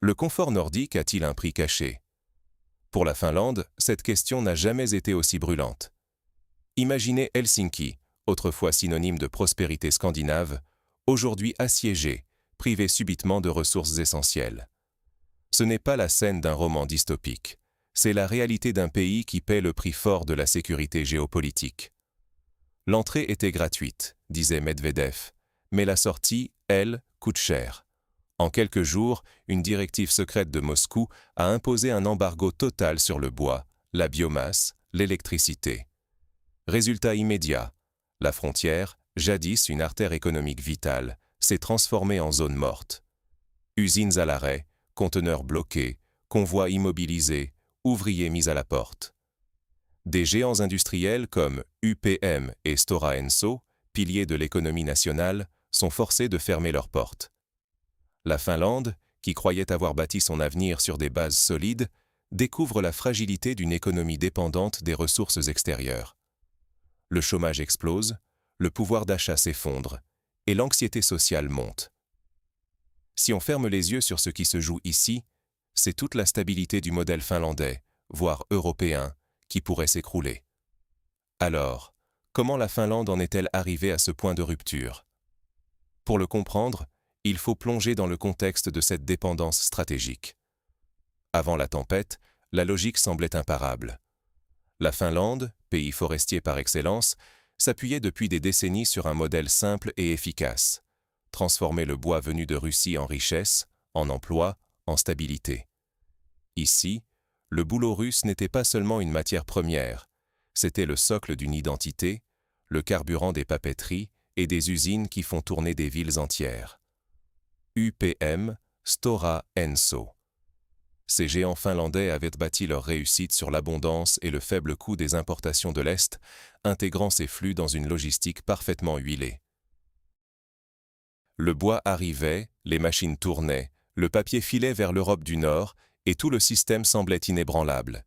Le confort nordique a-t-il un prix caché? Pour la Finlande, cette question n'a jamais été aussi brûlante. Imaginez Helsinki, autrefois synonyme de prospérité scandinave, aujourd'hui assiégée, privée subitement de ressources essentielles. Ce n'est pas la scène d'un roman dystopique, c'est la réalité d'un pays qui paie le prix fort de la sécurité géopolitique. L'entrée était gratuite, disait Medvedev, mais la sortie, elle, coûte cher. En quelques jours, une directive secrète de Moscou a imposé un embargo total sur le bois, la biomasse, l'électricité. Résultat immédiat, la frontière, jadis une artère économique vitale, s'est transformée en zone morte. Usines à l'arrêt, conteneurs bloqués, convois immobilisés, ouvriers mis à la porte. Des géants industriels comme UPM et Stora Enso, piliers de l'économie nationale, sont forcés de fermer leurs portes. La Finlande, qui croyait avoir bâti son avenir sur des bases solides, découvre la fragilité d'une économie dépendante des ressources extérieures. Le chômage explose, le pouvoir d'achat s'effondre, et l'anxiété sociale monte. Si on ferme les yeux sur ce qui se joue ici, c'est toute la stabilité du modèle finlandais, voire européen, qui pourrait s'écrouler. Alors, comment la Finlande en est-elle arrivée à ce point de rupture? Pour le comprendre, il faut plonger dans le contexte de cette dépendance stratégique. Avant la tempête, la logique semblait imparable. La Finlande, pays forestier par excellence, s'appuyait depuis des décennies sur un modèle simple et efficace: transformer le bois venu de Russie en richesse, en emploi, en stabilité. Ici, le boulot russe n'était pas seulement une matière première, c'était le socle d'une identité, le carburant des papeteries et des usines qui font tourner des villes entières. UPM, Stora Enso. Ces géants finlandais avaient bâti leur réussite sur l'abondance et le faible coût des importations de l'Est, intégrant ces flux dans une logistique parfaitement huilée. Le bois arrivait, les machines tournaient, le papier filait vers l'Europe du Nord, et tout le système semblait inébranlable.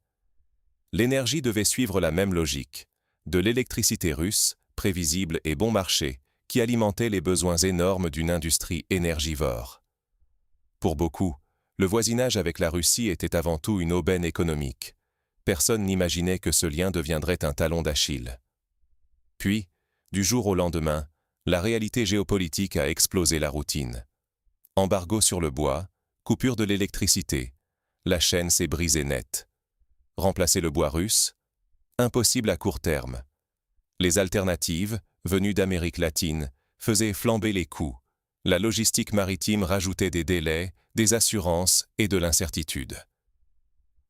L'énergie devait suivre la même logique, de l'électricité russe, prévisible et bon marché, qui alimentait les besoins énormes d'une industrie énergivore. Pour beaucoup, le voisinage avec la Russie était avant tout une aubaine économique. Personne n'imaginait que ce lien deviendrait un talon d'Achille. Puis, du jour au lendemain, la réalité géopolitique a explosé la routine. Embargo sur le bois, coupure de l'électricité, la chaîne s'est brisée net. Remplacer le bois russe? Impossible à court terme. Les alternatives, venues d'Amérique latine, faisaient flamber les coûts. La logistique maritime rajoutait des délais, des assurances et de l'incertitude.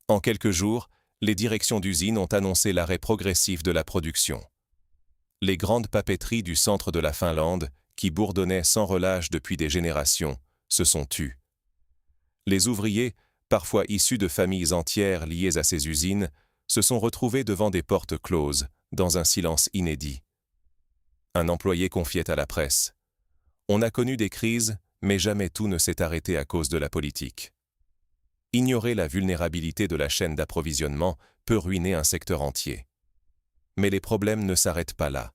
En quelques jours, les directions d'usines ont annoncé l'arrêt progressif de la production. Les grandes papeteries du centre de la Finlande, qui bourdonnaient sans relâche depuis des générations, se sont tues. Les ouvriers, parfois issus de familles entières liées à ces usines, se sont retrouvés devant des portes closes, dans un silence inédit. Un employé confiait à la presse: « On a connu des crises, mais jamais tout ne s'est arrêté à cause de la politique. » Ignorer la vulnérabilité de la chaîne d'approvisionnement peut ruiner un secteur entier. Mais les problèmes ne s'arrêtent pas là.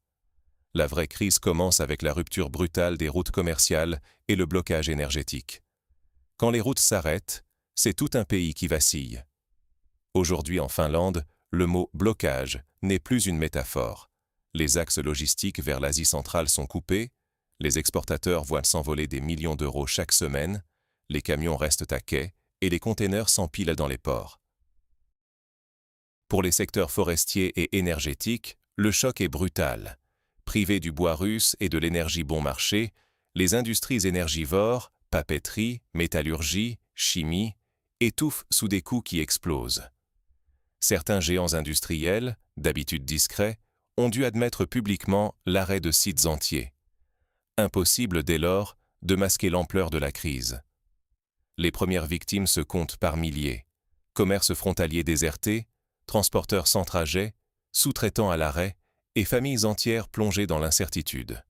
La vraie crise commence avec la rupture brutale des routes commerciales et le blocage énergétique. Quand les routes s'arrêtent, c'est tout un pays qui vacille. Aujourd'hui en Finlande, le mot « blocage » n'est plus une métaphore. Les axes logistiques vers l'Asie centrale sont coupés, les exportateurs voient s'envoler des millions d'euros chaque semaine, les camions restent à quai et les containers s'empilent dans les ports. Pour les secteurs forestiers et énergétiques, le choc est brutal. Privés du bois russe et de l'énergie bon marché, les industries énergivores, papeterie, métallurgie, chimie, étouffent sous des coûts qui explosent. Certains géants industriels, d'habitude discrets, ont dû admettre publiquement l'arrêt de sites entiers. Impossible dès lors de masquer l'ampleur de la crise. Les premières victimes se comptent par milliers. Commerces frontaliers désertés, transporteurs sans trajet, sous-traitants à l'arrêt et familles entières plongées dans l'incertitude.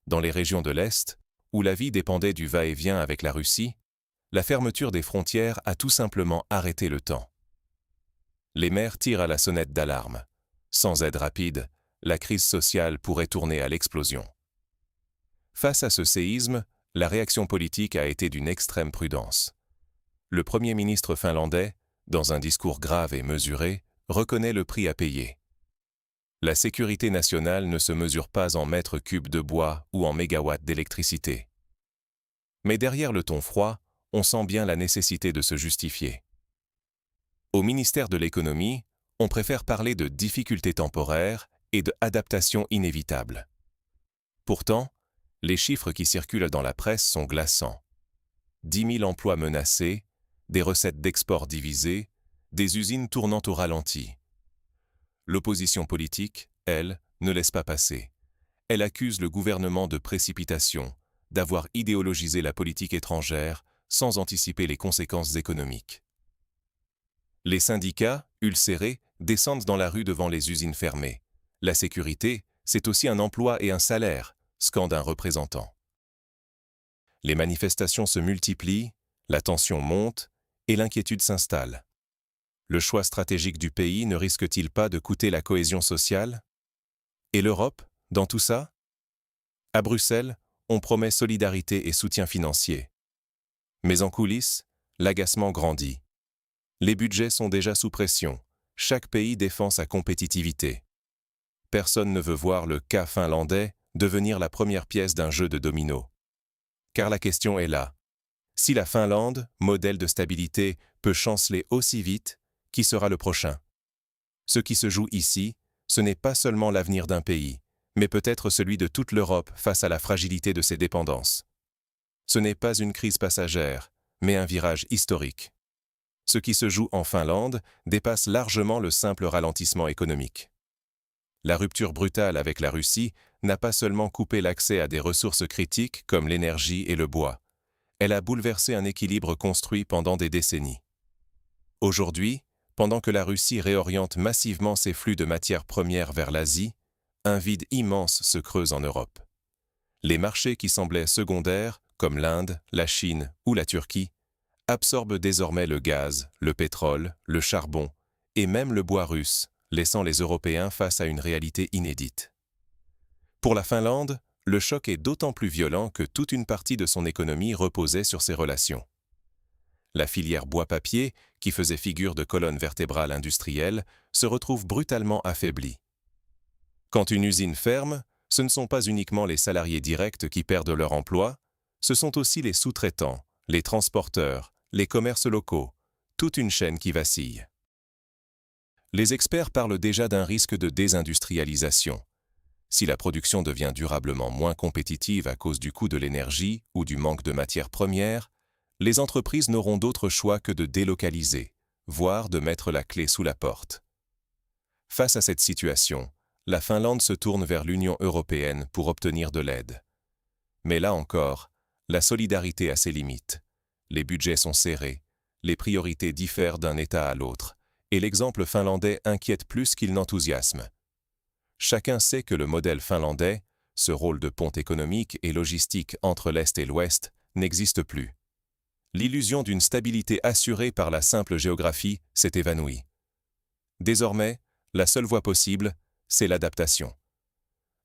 Dans les régions de l'Est, où la vie dépendait du va-et-vient avec la Russie, la fermeture des frontières a tout simplement arrêté le temps. Les maires tirent à la sonnette d'alarme. Sans aide rapide, la crise sociale pourrait tourner à l'explosion. Face à ce séisme, la réaction politique a été d'une extrême prudence. Le Premier ministre finlandais, dans un discours grave et mesuré, reconnaît le prix à payer. La sécurité nationale ne se mesure pas en mètres cubes de bois ou en mégawatts d'électricité. Mais derrière le ton froid, on sent bien la nécessité de se justifier. Au ministère de l'économie, on préfère parler de difficultés temporaires et d'adaptation inévitable. Pourtant, les chiffres qui circulent dans la presse sont glaçants. 10 000 emplois menacés, des recettes d'export divisées, des usines tournant au ralenti. L'opposition politique, elle, ne laisse pas passer. Elle accuse le gouvernement de précipitation, d'avoir idéologisé la politique étrangère sans anticiper les conséquences économiques. Les syndicats, ulcérés, descendent dans la rue devant les usines fermées. La sécurité, c'est aussi un emploi et un salaire, scande un représentant. Les manifestations se multiplient, la tension monte et l'inquiétude s'installe. Le choix stratégique du pays ne risque-t-il pas de coûter la cohésion sociale? Et l'Europe, dans tout ça? À Bruxelles, on promet solidarité et soutien financier. Mais en coulisses, l'agacement grandit. Les budgets sont déjà sous pression. Chaque pays défend sa compétitivité. Personne ne veut voir le cas finlandais devenir la première pièce d'un jeu de dominos. Car la question est là. Si la Finlande, modèle de stabilité, peut chanceler aussi vite, qui sera le prochain? Ce qui se joue ici, ce n'est pas seulement l'avenir d'un pays, mais peut-être celui de toute l'Europe face à la fragilité de ses dépendances. Ce n'est pas une crise passagère, mais un virage historique. Ce qui se joue en Finlande dépasse largement le simple ralentissement économique. La rupture brutale avec la Russie n'a pas seulement coupé l'accès à des ressources critiques comme l'énergie et le bois. Elle a bouleversé un équilibre construit pendant des décennies. Aujourd'hui, pendant que la Russie réoriente massivement ses flux de matières premières vers l'Asie, un vide immense se creuse en Europe. Les marchés qui semblaient secondaires, comme l'Inde, la Chine ou la Turquie, absorbent désormais le gaz, le pétrole, le charbon et même le bois russe, laissant les Européens face à une réalité inédite. Pour la Finlande, le choc est d'autant plus violent que toute une partie de son économie reposait sur ces relations. La filière bois-papier, qui faisait figure de colonne vertébrale industrielle, se retrouve brutalement affaiblie. Quand une usine ferme, ce ne sont pas uniquement les salariés directs qui perdent leur emploi, ce sont aussi les sous-traitants, les transporteurs, les commerces locaux, toute une chaîne qui vacille. Les experts parlent déjà d'un risque de désindustrialisation. Si la production devient durablement moins compétitive à cause du coût de l'énergie ou du manque de matières premières, les entreprises n'auront d'autre choix que de délocaliser, voire de mettre la clé sous la porte. Face à cette situation, la Finlande se tourne vers l'Union européenne pour obtenir de l'aide. Mais là encore, la solidarité a ses limites. Les budgets sont serrés, les priorités diffèrent d'un État à l'autre, et l'exemple finlandais inquiète plus qu'il n'enthousiasme. Chacun sait que le modèle finlandais, ce rôle de pont économique et logistique entre l'Est et l'Ouest, n'existe plus. L'illusion d'une stabilité assurée par la simple géographie s'est évanouie. Désormais, la seule voie possible, c'est l'adaptation.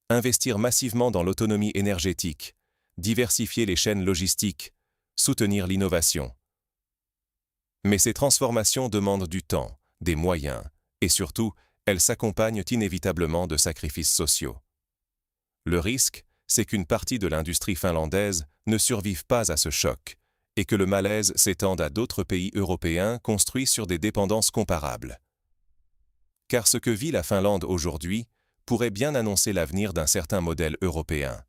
Investir massivement dans l'autonomie énergétique, diversifier les chaînes logistiques, soutenir l'innovation. Mais ces transformations demandent du temps, des moyens, et surtout, elles s'accompagnent inévitablement de sacrifices sociaux. Le risque, c'est qu'une partie de l'industrie finlandaise ne survive pas à ce choc, et que le malaise s'étende à d'autres pays européens construits sur des dépendances comparables. Car ce que vit la Finlande aujourd'hui pourrait bien annoncer l'avenir d'un certain modèle européen.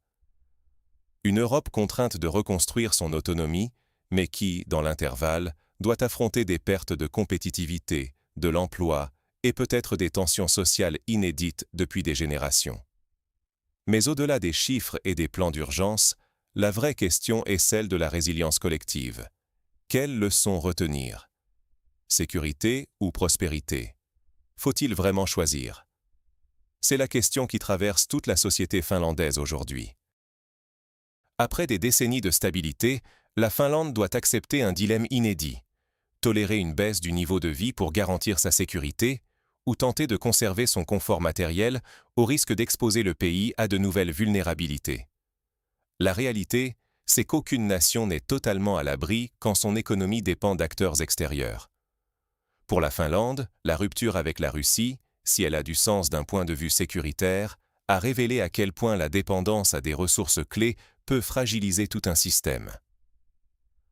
Une Europe contrainte de reconstruire son autonomie, mais qui, dans l'intervalle, doit affronter des pertes de compétitivité, de l'emploi et peut-être des tensions sociales inédites depuis des générations. Mais au-delà des chiffres et des plans d'urgence, la vraie question est celle de la résilience collective. Quelles leçons retenir? Sécurité ou prospérité? Faut-il vraiment choisir? C'est la question qui traverse toute la société finlandaise aujourd'hui. Après des décennies de stabilité, la Finlande doit accepter un dilemme inédit. Tolérer une baisse du niveau de vie pour garantir sa sécurité, ou tenter de conserver son confort matériel au risque d'exposer le pays à de nouvelles vulnérabilités. La réalité, c'est qu'aucune nation n'est totalement à l'abri quand son économie dépend d'acteurs extérieurs. Pour la Finlande, la rupture avec la Russie, si elle a du sens d'un point de vue sécuritaire, a révélé à quel point la dépendance à des ressources clés peut fragiliser tout un système.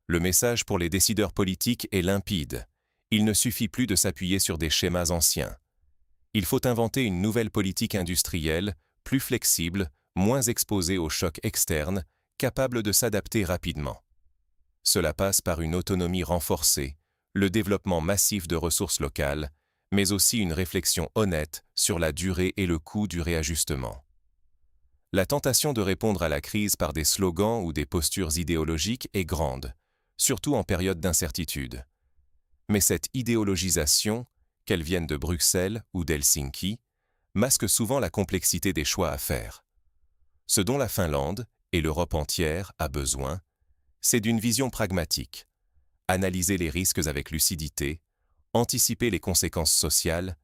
Le message pour les décideurs politiques est limpide. Il ne suffit plus de s'appuyer sur des schémas anciens. Il faut inventer une nouvelle politique industrielle, plus flexible, moins exposée aux chocs externes, capable de s'adapter rapidement. Cela passe par une autonomie renforcée, le développement massif de ressources locales, mais aussi une réflexion honnête sur la durée et le coût du réajustement. La tentation de répondre à la crise par des slogans ou des postures idéologiques est grande, surtout en période d'incertitude. Mais cette idéologisation, qu'elle vienne de Bruxelles ou d'Helsinki, masque souvent la complexité des choix à faire. Ce dont la Finlande, et l'Europe entière, a besoin, c'est d'une vision pragmatique. Analyser les risques avec lucidité, anticiper les conséquences sociales,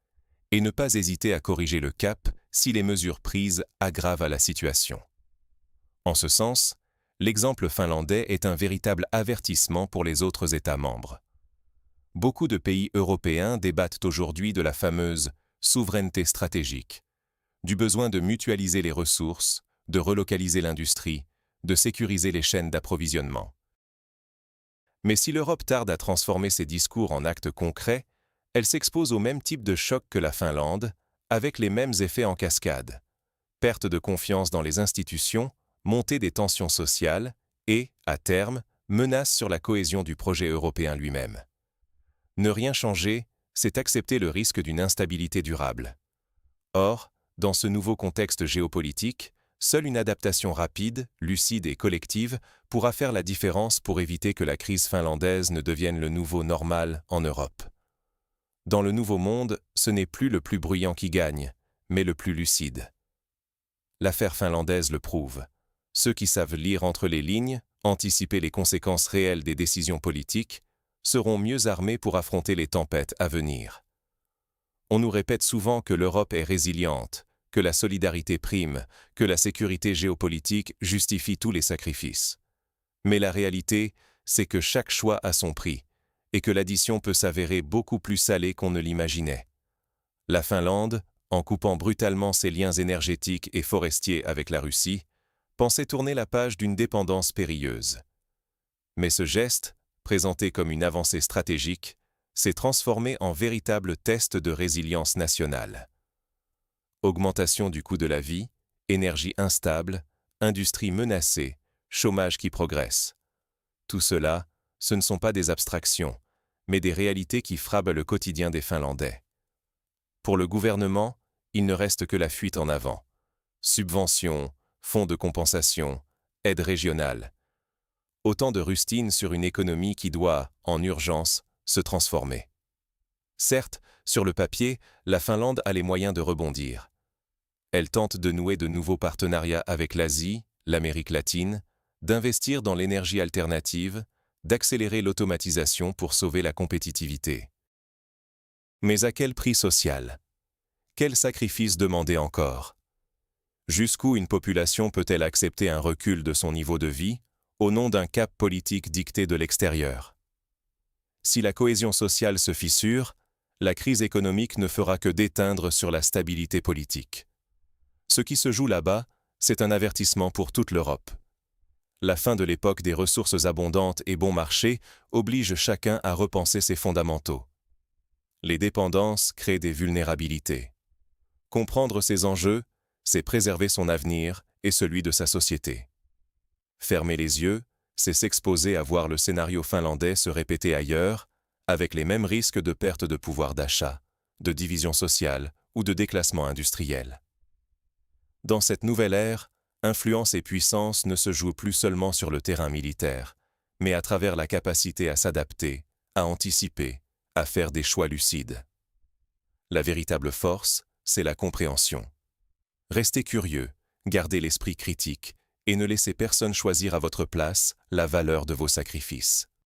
et ne pas hésiter à corriger le cap si les mesures prises aggravent la situation. En ce sens, l'exemple finlandais est un véritable avertissement pour les autres États membres. Beaucoup de pays européens débattent aujourd'hui de la fameuse souveraineté stratégique, du besoin de mutualiser les ressources, de relocaliser l'industrie, de sécuriser les chaînes d'approvisionnement. Mais si l'Europe tarde à transformer ses discours en actes concrets, elle s'expose au même type de choc que la Finlande, avec les mêmes effets en cascade. Perte de confiance dans les institutions, montée des tensions sociales et, à terme, menace sur la cohésion du projet européen lui-même. Ne rien changer, c'est accepter le risque d'une instabilité durable. Or, dans ce nouveau contexte géopolitique, seule une adaptation rapide, lucide et collective pourra faire la différence pour éviter que la crise finlandaise ne devienne le nouveau normal en Europe. Dans le nouveau monde, ce n'est plus le plus bruyant qui gagne, mais le plus lucide. L'affaire finlandaise le prouve. Ceux qui savent lire entre les lignes, anticiper les conséquences réelles des décisions politiques, seront mieux armés pour affronter les tempêtes à venir. On nous répète souvent que l'Europe est résiliente, que la solidarité prime, que la sécurité géopolitique justifie tous les sacrifices. Mais la réalité, c'est que chaque choix a son prix, et que l'addition peut s'avérer beaucoup plus salée qu'on ne l'imaginait. La Finlande, en coupant brutalement ses liens énergétiques et forestiers avec la Russie, pensait tourner la page d'une dépendance périlleuse. Mais ce geste, présenté comme une avancée stratégique, s'est transformé en véritable test de résilience nationale. Augmentation du coût de la vie, énergie instable, industrie menacée, chômage qui progresse. Tout cela, ce ne sont pas des abstractions, mais des réalités qui frappent le quotidien des Finlandais. Pour le gouvernement, il ne reste que la fuite en avant. Subventions, fonds de compensation, aides régionales. Autant de rustines sur une économie qui doit, en urgence, se transformer. Certes, sur le papier, la Finlande a les moyens de rebondir. Elle tente de nouer de nouveaux partenariats avec l'Asie, l'Amérique latine, d'investir dans l'énergie alternative, d'accélérer l'automatisation pour sauver la compétitivité. Mais à quel prix social? Quel sacrifice demander encore? Jusqu'où une population peut-elle accepter un recul de son niveau de vie, au nom d'un cap politique dicté de l'extérieur? Si la cohésion sociale se fissure, la crise économique ne fera que déteindre sur la stabilité politique. Ce qui se joue là-bas, c'est un avertissement pour toute l'Europe. La fin de l'époque des ressources abondantes et bon marché oblige chacun à repenser ses fondamentaux. Les dépendances créent des vulnérabilités. Comprendre ces enjeux, c'est préserver son avenir et celui de sa société. Fermer les yeux, c'est s'exposer à voir le scénario finlandais se répéter ailleurs, avec les mêmes risques de perte de pouvoir d'achat, de division sociale ou de déclassement industriel. Dans cette nouvelle ère, influence et puissance ne se jouent plus seulement sur le terrain militaire, mais à travers la capacité à s'adapter, à anticiper, à faire des choix lucides. La véritable force, c'est la compréhension. Restez curieux, gardez l'esprit critique et ne laissez personne choisir à votre place la valeur de vos sacrifices.